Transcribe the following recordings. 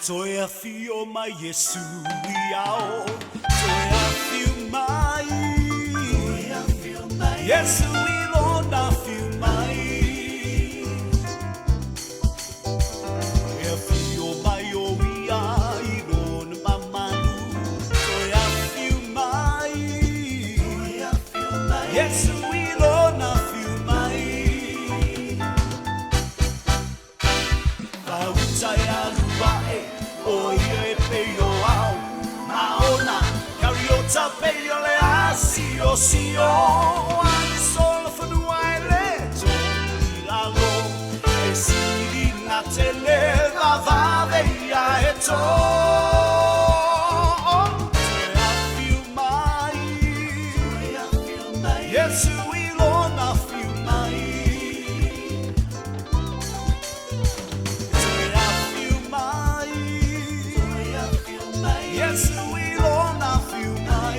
Toya feel my Yesu yao. Toya feel my. Yesu ilona feel my. Toya feel my oia ilona mamanu. Toya feel my. Yesu ilona feel my. Kautaya luae. Oye peyo ao maona kariota peyo le asio sio ani solo funu aile to ilalo esiri na tele va veia eto I feel my yes we lona feel my yes, we all now feel my.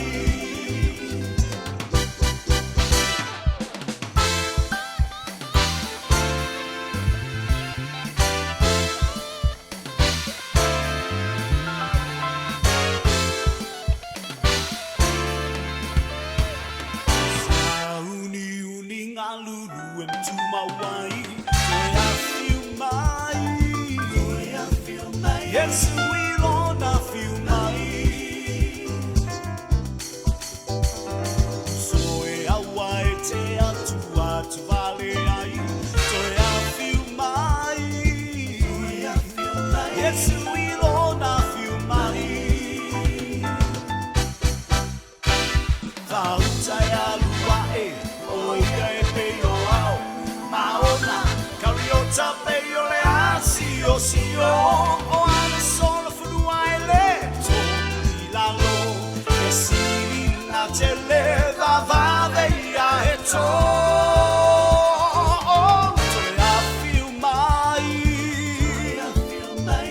Sauni uni ngalulu em to my wine. I feel my. Yes, we all now feel my. Yes, we all now feel my. Kautaya luae, oye peyo ao, maona, kariota peyo le asio sio, o ane solo funu aile, to ilalo, esiri na tele va veia eto.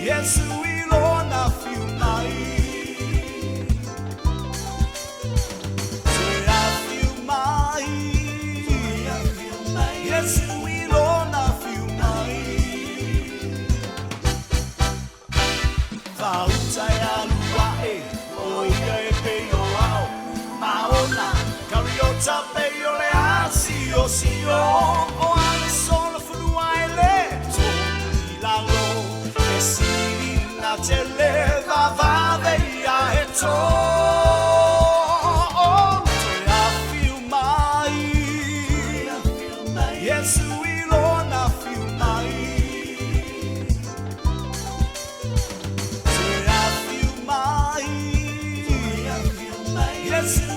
Yes, we all now feel my. So I feel my. Yes, we all now feel my. Kautaya luae, oye peyo ao, maona, kariota peyo le asio sio, o ane solo funu aile, to ilalo. Tele va veia eto. I feel my. Yes, we all now feel my. I feel my. Yes.